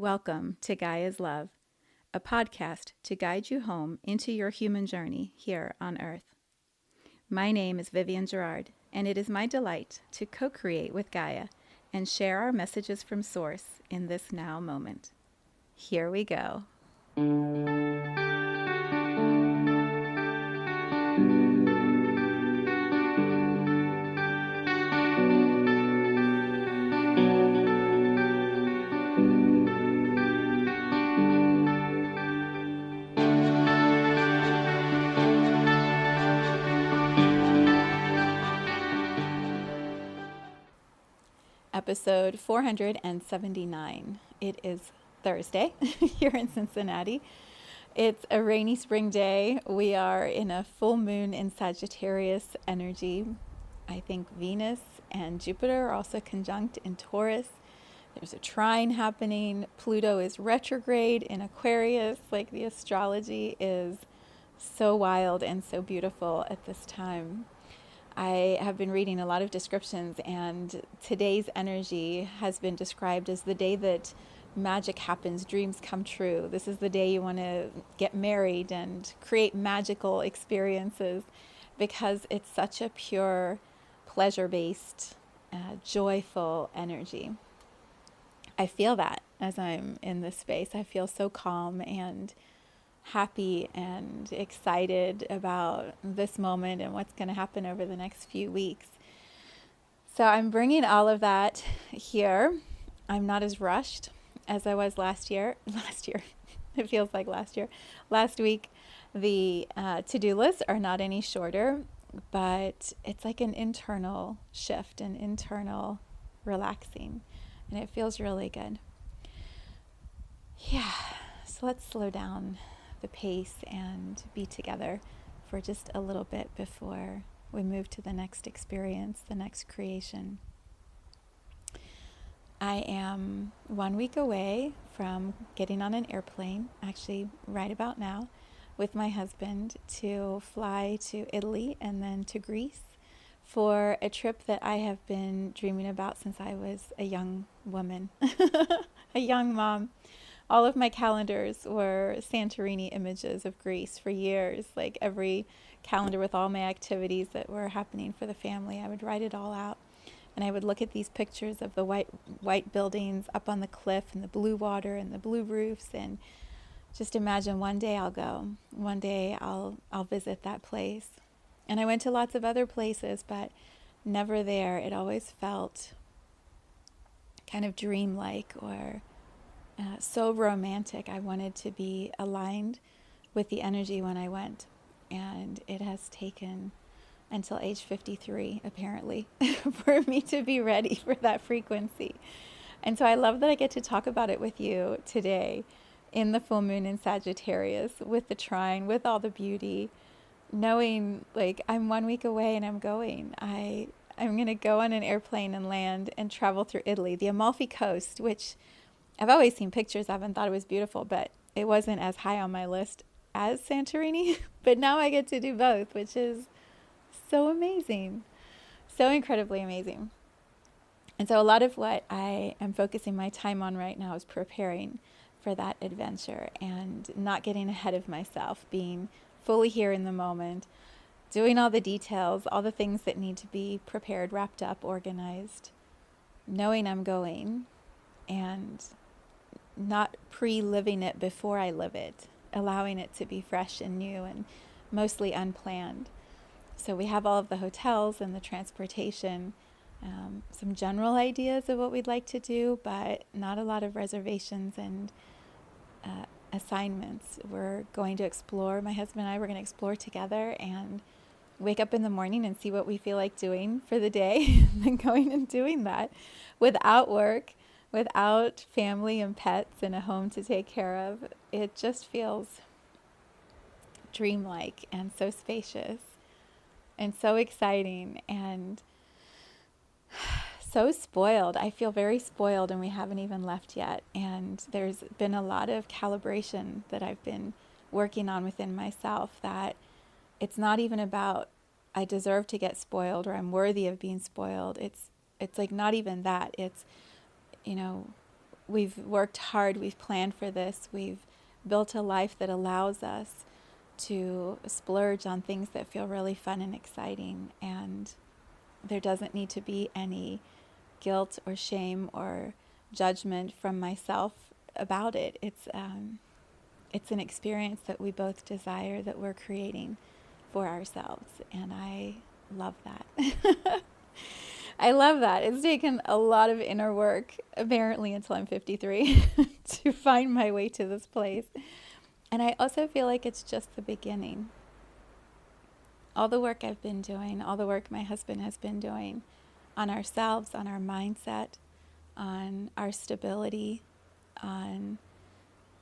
Welcome to Gaia's Love, a podcast to guide you home into your human journey here on Earth. My name is Vivienne Gerard, and it is my delight to co-create with Gaia and share our messages from Source in this now moment. Here we go. Episode 479. It is Thursday here in Cincinnati. It's a rainy spring day. We are in a full moon in Sagittarius energy. I think Venus and Jupiter are also conjunct in Taurus. There's a trine happening. Pluto is retrograde in Aquarius. Like, the astrology is so wild and so beautiful at this time. I have been reading a lot of descriptions, and today's energy has been described as the day that magic happens, dreams come true. This is the day you want to get married and create magical experiences because it's such a pure, pleasure-based, joyful energy. I feel that as I'm in this space. I feel so calm and happy and excited about this moment and what's going to happen over the next few weeks. So I'm bringing all of that here. I'm not as rushed as I was last year. It feels like last year. Last week, the to-do lists are not any shorter, but it's like an internal shift, an internal relaxing, and it feels really good. Yeah, so let's slow down the pace and be together for just a little bit before we move to the next experience, the next creation. I am 1 week away from getting on an airplane, actually right about now, with my husband to fly to Italy and then to Greece for a trip that I have been dreaming about since I was a young woman, a young mom. All of my calendars were Santorini images of Greece for years. Like, every calendar with all my activities that were happening for the family, I would write it all out. And I would look at these pictures of the white buildings up on the cliff and the blue water and the blue roofs, and just imagine one day I'll go. One day I'll visit that place. And I went to lots of other places, but never there. It always felt kind of dreamlike or so romantic. I wanted to be aligned with the energy when I went, and it has taken until age 53 apparently for me to be ready for that frequency. And so I love that I get to talk about it with you today in the full moon in Sagittarius, with the trine, with all the beauty, knowing like I'm 1 week away and I'm going. I'm going to go on an airplane and land and travel through Italy, the Amalfi Coast, which I've always seen pictures of and thought it was beautiful, but it wasn't as high on my list as Santorini. But now I get to do both, which is so amazing, so incredibly amazing. And so a lot of what I am focusing my time on right now is preparing for that adventure and not getting ahead of myself, being fully here in the moment, doing all the details, all the things that need to be prepared, wrapped up, organized, knowing I'm going, and not pre-living it before I live it, allowing it to be fresh and new and mostly unplanned. So we have all of the hotels and the transportation, some general ideas of what we'd like to do, but not a lot of reservations and assignments. We're going to explore, my husband and I, we're going to explore together and wake up in the morning and see what we feel like doing for the day, and then going and doing that without work, without family and pets and a home to take care of. It just feels dreamlike and so spacious and so exciting and so spoiled. I feel very spoiled, and we haven't even left yet. And there's been a lot of calibration that I've been working on within myself, that it's not even about I deserve to get spoiled or I'm worthy of being spoiled. It's like not even that. It's, we've worked hard, we've planned for this, we've built a life that allows us to splurge on things that feel really fun and exciting, and there doesn't need to be any guilt or shame or judgment from myself about it. It's an experience that we both desire, that we're creating for ourselves, and I love that. I love that. It's taken a lot of inner work, apparently until I'm 53, to find my way to this place. And I also feel like it's just the beginning. All the work I've been doing, all the work my husband has been doing on ourselves, on our mindset, on our stability, on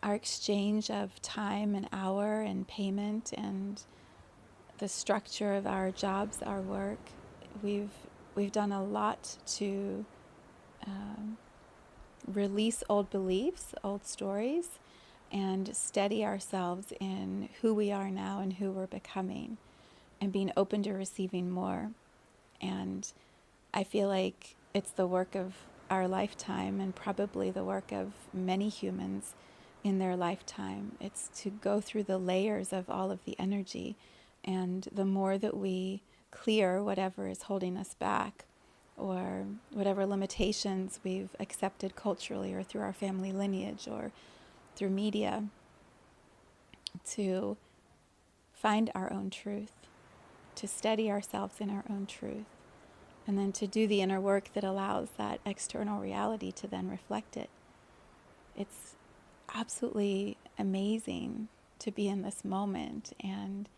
our exchange of time and hour and payment and the structure of our jobs, our work. We've done a lot to release old beliefs, old stories, and steady ourselves in who we are now and who we're becoming, and being open to receiving more. And I feel like it's the work of our lifetime, and probably the work of many humans in their lifetime. It's to go through the layers of all of the energy, and the more that we clear whatever is holding us back, or whatever limitations we've accepted culturally or through our family lineage or through media, to find our own truth, to steady ourselves in our own truth, and then to do the inner work that allows that external reality to then reflect it. It's absolutely amazing to be in this moment and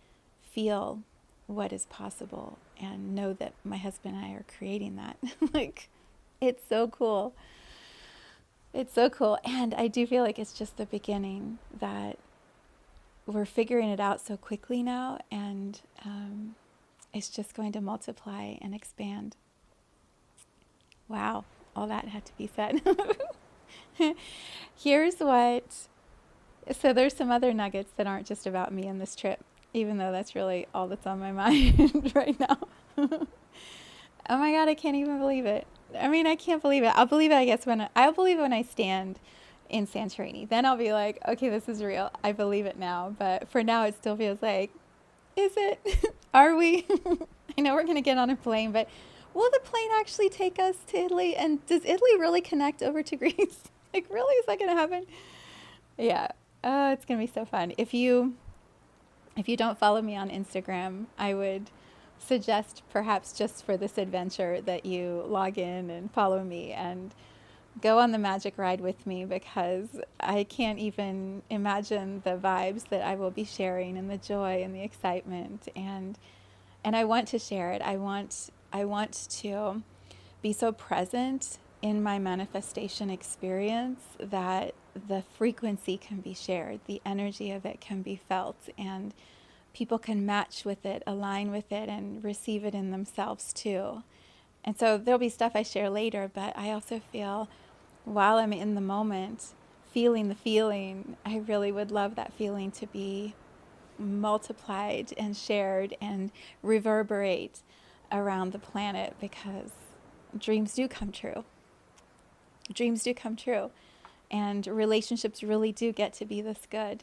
feel what is possible and know that my husband and I are creating that. Like, it's so cool. It's so cool. And I do feel like it's just the beginning, that we're figuring it out so quickly now, and it's just going to multiply and expand. Wow, all that had to be said. So there's some other nuggets that aren't just about me in this trip, even though that's really all that's on my mind right now. Oh my God, I can't even believe it. I mean, I can't believe it. I'll believe it, I guess, I'll believe it when I stand in Santorini. Then I'll be like, okay, this is real. I believe it now. But for now, it still feels like, is it? Are we? I know we're going to get on a plane, but will the plane actually take us to Italy? And does Italy really connect over to Greece? Like, really? Is that going to happen? Yeah. It's going to be so fun. If you don't follow me on Instagram, I would suggest, perhaps just for this adventure, that you log in and follow me and go on the magic ride with me, because I can't even imagine the vibes that I will be sharing, and the joy and the excitement, and I want to share it. I want to be so present in my manifestation experience that the frequency can be shared, the energy of it can be felt, and people can match with it, align with it, and receive it in themselves too. And so there'll be stuff I share later, but I also feel, while I'm in the moment, feeling the feeling, I really would love that feeling to be multiplied and shared and reverberate around the planet, because dreams do come true. Dreams do come true. And relationships really do get to be this good.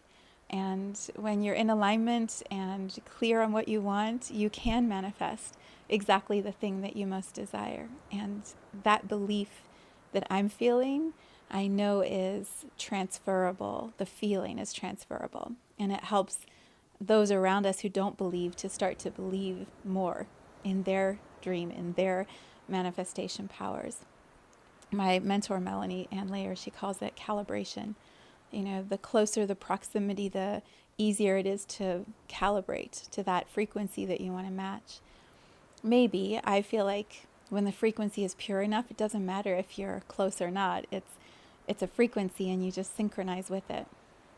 And when you're in alignment and clear on what you want, you can manifest exactly the thing that you most desire. And that belief that I'm feeling, I know is transferable. The feeling is transferable. And it helps those around us who don't believe to start to believe more in their dream, in their manifestation powers. My mentor, Melanie Ann Layer, she calls it calibration. You know, the closer the proximity, the easier it is to calibrate to that frequency that you want to match. Maybe, I feel like when the frequency is pure enough, it doesn't matter if you're close or not. It's a frequency, and you just synchronize with it.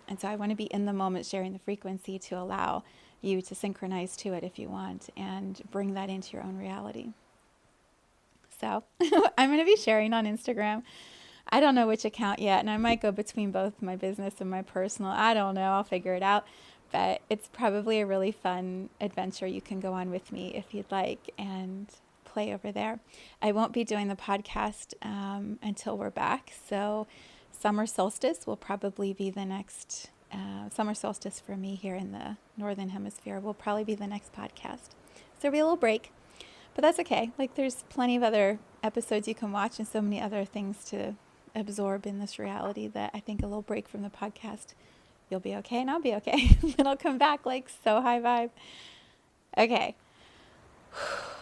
And so I want to be in the moment sharing the frequency to allow you to synchronize to it if you want, and bring that into your own reality. So I'm going to be sharing on Instagram. I don't know which account yet, and I might go between both my business and my personal. I don't know. I'll figure it out. But it's probably a really fun adventure you can go on with me if you'd like, and play over there. I won't be doing the podcast until we're back. So summer solstice will probably be the next, summer solstice for me here in the Northern Hemisphere will probably be the next podcast. So there'll be a little break, but that's okay. Like there's plenty of other episodes you can watch and so many other things to absorb in this reality that I think a little break from the podcast, you'll be okay and I'll be okay. And I'll come back like so high vibe. Okay.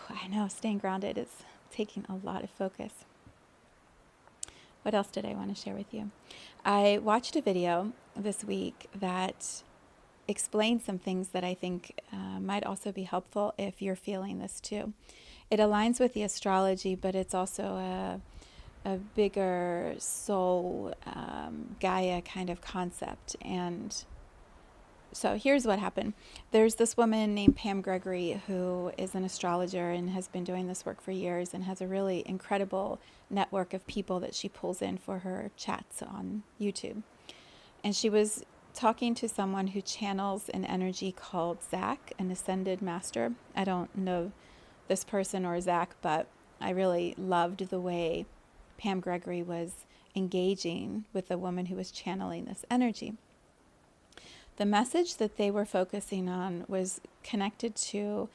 I know staying grounded is taking a lot of focus. What else did I want to share with you? I watched a video this week that explained some things that I think might also be helpful if you're feeling this too. It aligns with the astrology, but it's also a bigger soul Gaia kind of concept. And so here's what happened. There's this woman named Pam Gregory who is an astrologer and has been doing this work for years and has a really incredible network of people that she pulls in for her chats on YouTube. And she was talking to someone who channels an energy called Zach, an ascended master. I don't know this person or Zach, but I really loved the way Pam Gregory was engaging with the woman who was channeling this energy. The message that they were focusing on was connected to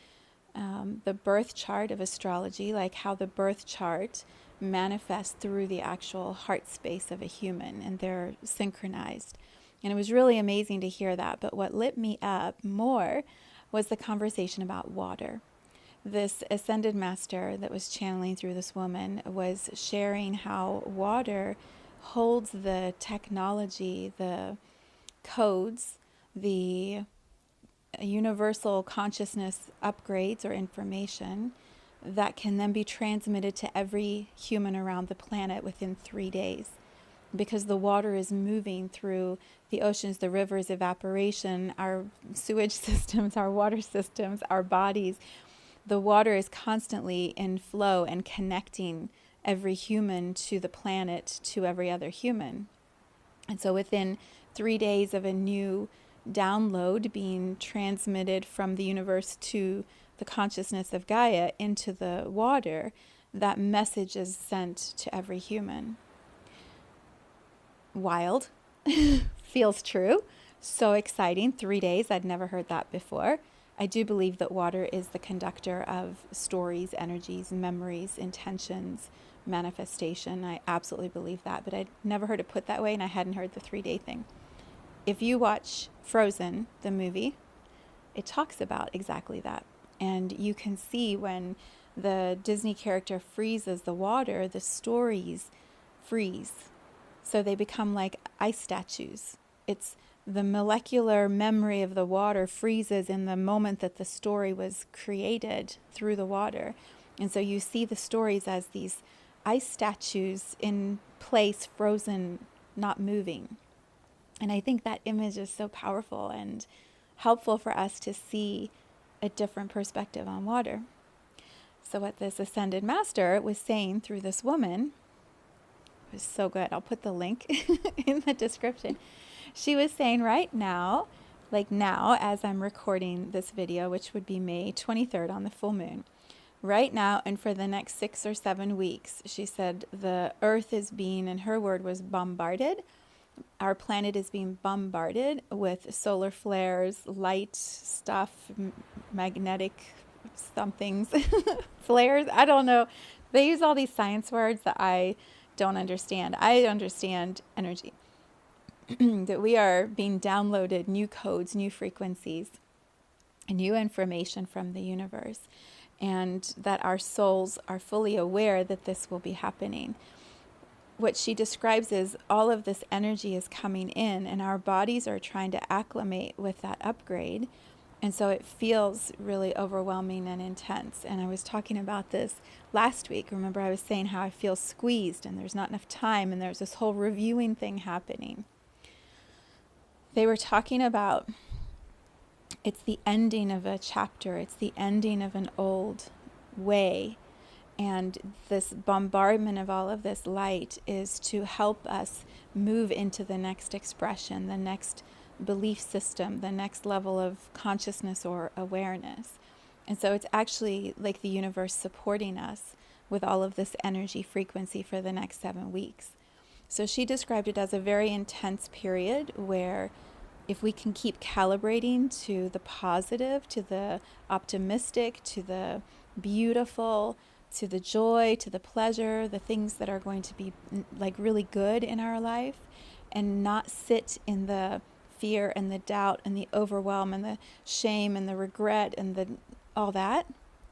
the birth chart of astrology, like how the birth chart manifests through the actual heart space of a human, and they're synchronized. And it was really amazing to hear that. But what lit me up more was the conversation about water. This ascended master that was channeling through this woman was sharing how water holds the technology, the codes, the universal consciousness upgrades or information that can then be transmitted to every human around the planet within 3 days. Because the water is moving through the oceans, the rivers, evaporation, our sewage systems, our water systems, our bodies. The water is constantly in flow and connecting every human to the planet, to every other human. And so within 3 days of a new download being transmitted from the universe to the consciousness of Gaia into the water, that message is sent to every human. Wild. Feels true. So exciting. 3 days. I'd never heard that before. I do believe that water is the conductor of stories, energies, memories, intentions, manifestation. I absolutely believe that, but I'd never heard it put that way, and I hadn't heard the 3-day thing. If you watch Frozen, the movie, it talks about exactly that. And you can see when the Disney character freezes the water, the stories freeze. So they become like ice statues. It's the molecular memory of the water freezes in the moment that the story was created through the water. And so you see the stories as these ice statues in place, frozen, not moving. And I think that image is so powerful and helpful for us to see a different perspective on water. So what this ascended master was saying through this woman was so good. I'll put the link in the description. She was saying right now, like now as I'm recording this video, which would be May 23rd on the full moon, right now and for the next 6 or 7 weeks, she said the earth is being, and her word was bombarded. Our planet is being bombarded with solar flares, light stuff, magnetic somethings, flares. I don't know. They use all these science words that I don't understand. I understand energy. That we are being downloaded new codes, new frequencies, new information from the universe, and that our souls are fully aware that this will be happening. What she describes is all of this energy is coming in, and our bodies are trying to acclimate with that upgrade. And so it feels really overwhelming and intense. And I was talking about this last week. Remember, I was saying how I feel squeezed and there's not enough time, and there's this whole reviewing thing happening. They were talking about it's the ending of a chapter. It's the ending of an old way. And this bombardment of all of this light is to help us move into the next expression, the next belief system, the next level of consciousness or awareness. And so it's actually like the universe supporting us with all of this energy frequency for the next 7 weeks. So she described it as a very intense period where if we can keep calibrating to the positive, to the optimistic, to the beautiful, to the joy, to the pleasure, the things that are going to be like really good in our life, and not sit in the fear and the doubt and the overwhelm and the shame and the regret and the all that,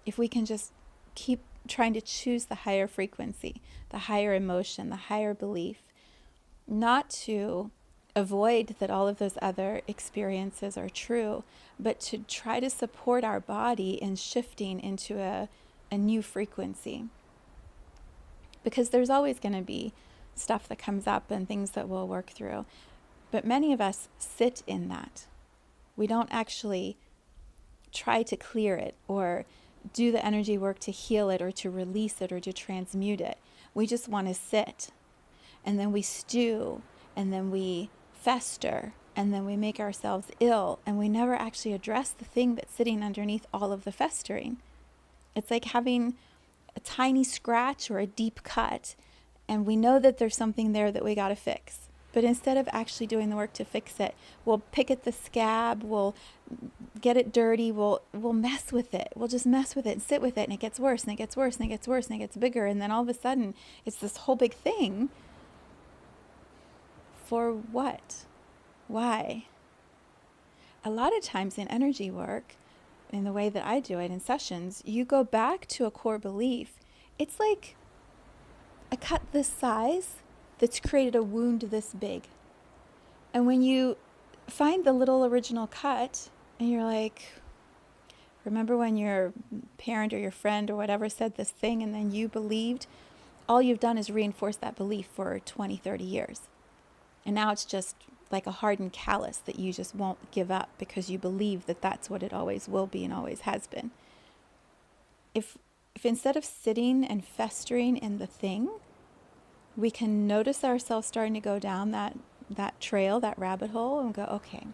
if we can just keep trying to choose the higher frequency, the higher emotion, the higher belief, not to avoid that all of those other experiences are true, but to try to support our body in shifting into a new frequency. Because there's always going to be stuff that comes up and things that we'll work through. But many of us sit in that. We don't actually try to clear it or do the energy work to heal it or to release it or to transmute it. We just want to sit. And then we stew, and then we fester, and then we make ourselves ill, and we never actually address the thing that's sitting underneath all of the festering. It's like having a tiny scratch or a deep cut, and we know that there's something there that we got to fix. But instead of actually doing the work to fix it, we'll pick at the scab, we'll get it dirty, we'll mess with it. We'll just mess with it and sit with it, and it gets worse, and it gets worse, and it gets worse, and it gets bigger, and then all of a sudden, it's this whole big thing. For what? Why? A lot of times in energy work, in the way that I do it in sessions, you go back to a core belief. It's like a cut this size that's created a wound this big. And when you find the little original cut, and you're like, remember when your parent or your friend or whatever said this thing and then you believed? All you've done is reinforce that belief for 20, 30 years. And now it's just like a hardened callus that you just won't give up because you believe that that's what it always will be and always has been. If instead of sitting and festering in the thing, we can notice ourselves starting to go down that trail, that rabbit hole, and go, okay,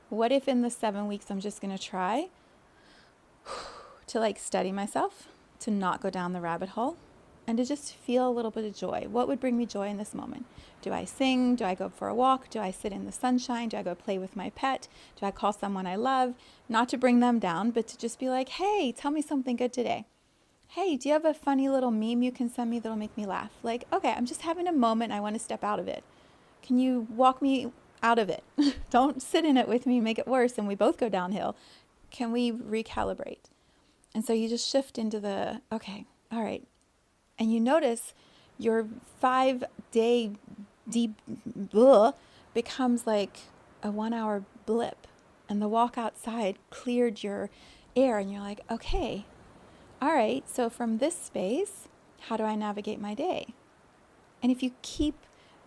what if in the 7 weeks I'm just going to try to like study myself, to not go down the rabbit hole, and to just feel a little bit of joy. What would bring me joy in this moment? Do I sing? Do I go for a walk? Do I sit in the sunshine? Do I go play with my pet? Do I call someone I love? Not to bring them down, but to just be like, hey, tell me something good today. Hey, do you have a funny little meme you can send me that'll make me laugh? Like, okay, I'm just having a moment. I want to step out of it. Can you walk me out of it? Don't sit in it with me and make it worse and we both go downhill. Can we recalibrate? And so you just shift into the, okay, all right. And you notice your 5-day deep becomes like a 1-hour blip. And the walk outside cleared your air. And you're like, okay, all right. So from this space, how do I navigate my day? And if you keep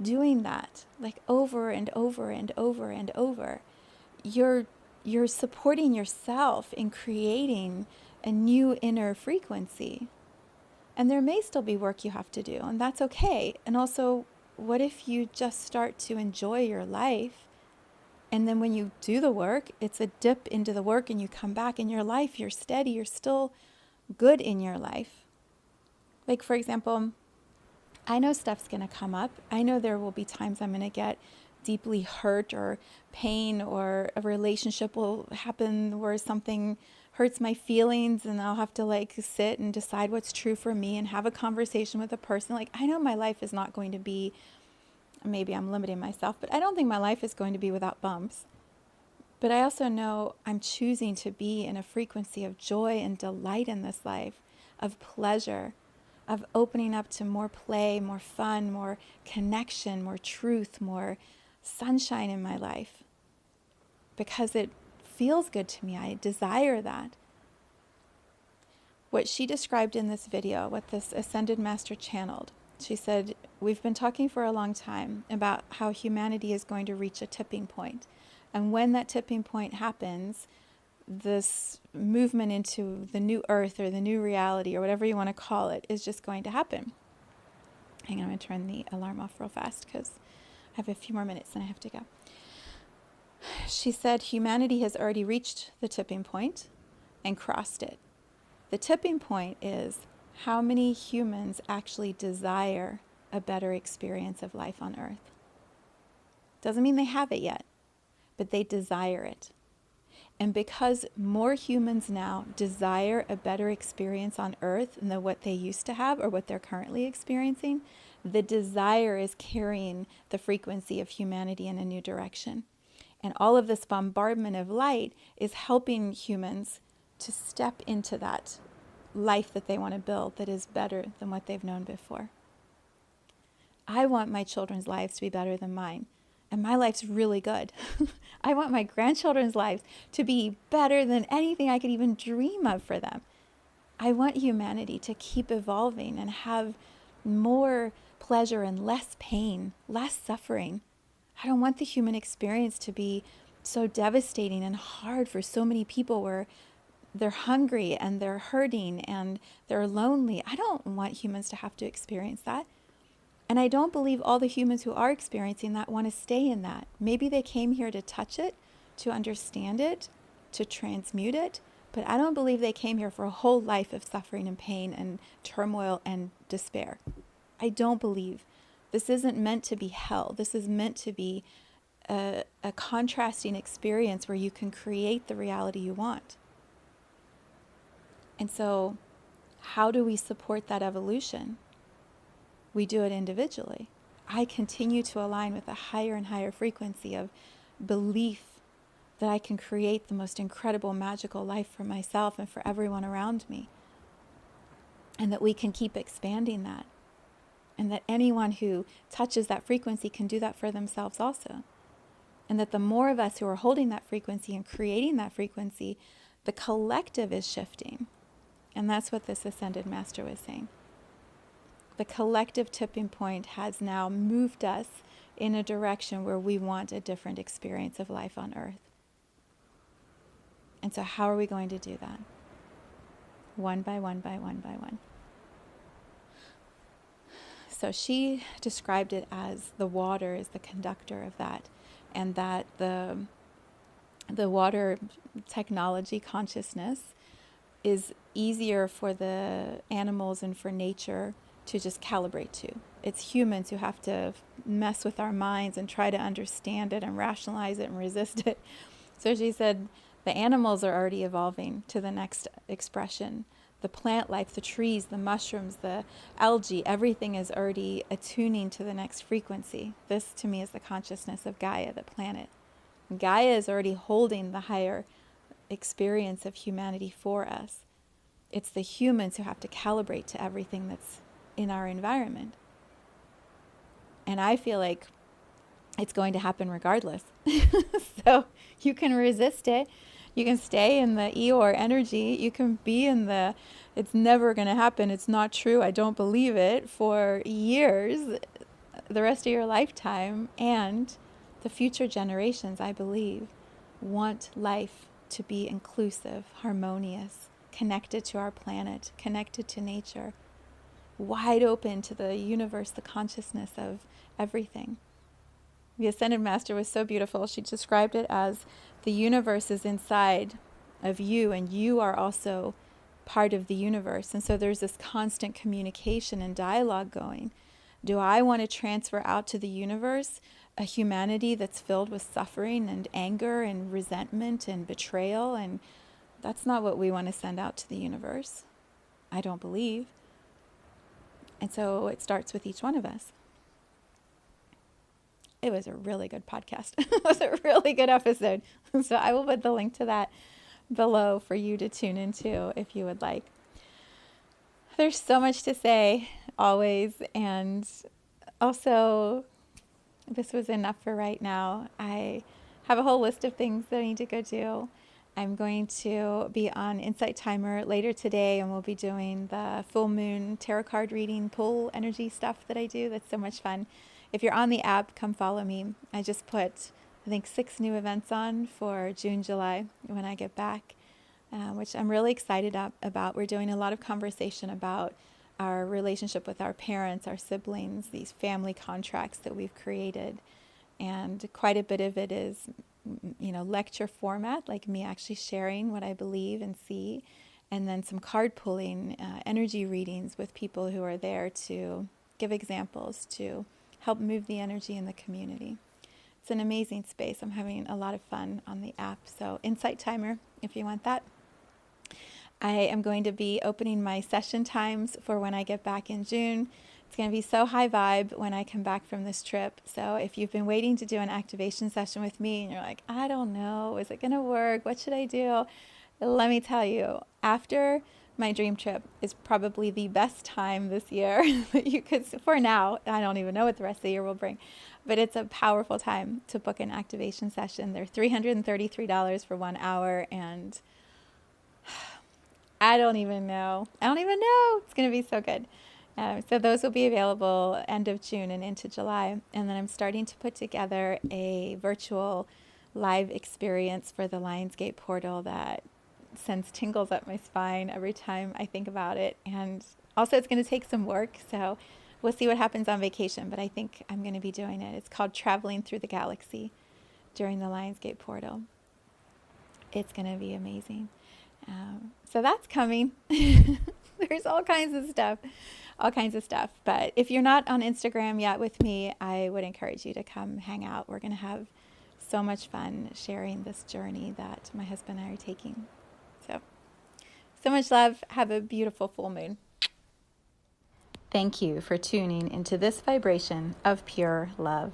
doing that, like over and over and over and over, you're supporting yourself in creating a new inner frequency. And there may still be work you have to do, and that's okay. And also, what if you just start to enjoy your life? And then when you do the work, it's a dip into the work and you come back in your life, you're steady, you're still good in your life. Like, for example, I know stuff's going to come up. I know there will be times I'm going to get deeply hurt or pain, or a relationship will happen where something hurts my feelings and I'll have to like sit and decide what's true for me and have a conversation with a person. Like, I know my life is not going to be, maybe I'm limiting myself, but I don't think my life is going to be without bumps. But I also know I'm choosing to be in a frequency of joy and delight in this life, of pleasure, of opening up to more play, more fun, more connection, more truth, more sunshine in my life. Because it feels good to me. I desire that. What she described in this video, what this Ascended Master channeled, she said, we've been talking for a long time about how humanity is going to reach a tipping point. And when that tipping point happens, this movement into the new earth or the new reality or whatever you want to call it is just going to happen. Hang on, I'm going to turn the alarm off real fast because I have a few more minutes and I have to go. She said humanity has already reached the tipping point and crossed it. The tipping point is how many humans actually desire a better experience of life on earth. Doesn't mean they have it yet, but they desire it. And because more humans now desire a better experience on earth than what they used to have or what they're currently experiencing, the desire is carrying the frequency of humanity in a new direction. And all of this bombardment of light is helping humans to step into that life that they want to build that is better than what they've known before. I want my children's lives to be better than mine. And my life's really good. I want my grandchildren's lives to be better than anything I could even dream of for them. I want humanity to keep evolving and have more pleasure and less pain, less suffering. I don't want the human experience to be so devastating and hard for so many people where they're hungry and they're hurting and they're lonely. I don't want humans to have to experience that. And I don't believe all the humans who are experiencing that want to stay in that. Maybe they came here to touch it, to understand it, to transmute it, but I don't believe they came here for a whole life of suffering and pain and turmoil and despair. I don't believe. This isn't meant to be hell. This is meant to be a contrasting experience where you can create the reality you want. And so, how do we support that evolution? We do it individually. I continue to align with a higher and higher frequency of belief that I can create the most incredible, magical life for myself and for everyone around me. And that we can keep expanding that. And that anyone who touches that frequency can do that for themselves also. And that the more of us who are holding that frequency and creating that frequency, the collective is shifting. And that's what this Ascended Master was saying. The collective tipping point has now moved us in a direction where we want a different experience of life on earth. And so how are we going to do that? One by one by one by one. So she described it as the water is the conductor of that, and that the water technology consciousness is easier for the animals and for nature to just calibrate to. It's humans who have to mess with our minds and try to understand it and rationalize it and resist it. So she said the animals are already evolving to the next expression. The plant life, the trees, the mushrooms, the algae, everything is already attuning to the next frequency. This to me is the consciousness of Gaia, the planet. Gaia is already holding the higher experience of humanity for us. It's the humans who have to calibrate to everything that's in our environment. And I feel like it's going to happen regardless. So you can resist it. You can stay in the Eeyore energy. You can be in the, it's never going to happen. It's not true. I don't believe it for years, the rest of your lifetime. And the future generations, I believe, want life to be inclusive, harmonious, connected to our planet, connected to nature, wide open to the universe, the consciousness of everything. The Ascended Master was so beautiful. She described it as the universe is inside of you, and you are also part of the universe. And so there's this constant communication and dialogue going. Do I want to transfer out to the universe a humanity that's filled with suffering and anger and resentment and betrayal? And that's not what we want to send out to the universe, I don't believe. And so it starts with each one of us. It was a really good podcast. It was a really good episode. So I will put the link to that below for you to tune into if you would like. There's so much to say, always. And also, this was enough for right now. I have a whole list of things that I need to go do. I'm going to be on Insight Timer later today, and we'll be doing the full moon tarot card reading, pull energy stuff that I do. That's so much fun. If you're on the app, come follow me. I just put, I think, 6 new events on for June, July when I get back, which I'm really excited about. We're doing a lot of conversation about our relationship with our parents, our siblings, these family contracts that we've created. And quite a bit of it is, lecture format, like me actually sharing what I believe and see, and then some card pulling, energy readings with people who are there to give examples, to help move the energy in the community. It's an amazing space. I'm having a lot of fun on the app. So Insight Timer, if you want that. I am going to be opening my session times for when I get back in June. It's going to be so high vibe when I come back from this trip. So if you've been waiting to do an activation session with me and you're like, I don't know, is it going to work? What should I do? Let me tell you, after my dream trip is probably the best time this year that you could, for now. I don't even know what the rest of the year will bring, but it's a powerful time to book an activation session. They're $333 for 1 hour, and I don't even know. It's going to be so good. So those will be available end of June and into July. And then I'm starting to put together a virtual live experience for the Lionsgate portal that sends tingles up my spine every time I think about it. And also it's going to take some work. So we'll see what happens on vacation. But I think I'm going to be doing it. It's called Traveling Through the Galaxy during the Lionsgate portal. It's going to be amazing. So that's coming. There's all kinds of stuff. But if you're not on Instagram yet with me, I would encourage you to come hang out. We're going to have so much fun sharing this journey that my husband and I are taking. So much love. Have a beautiful full moon. Thank you for tuning into this vibration of pure love.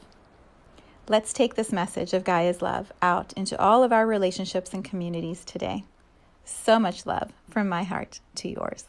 Let's take this message of Gaia's love out into all of our relationships and communities today. So much love from my heart to yours.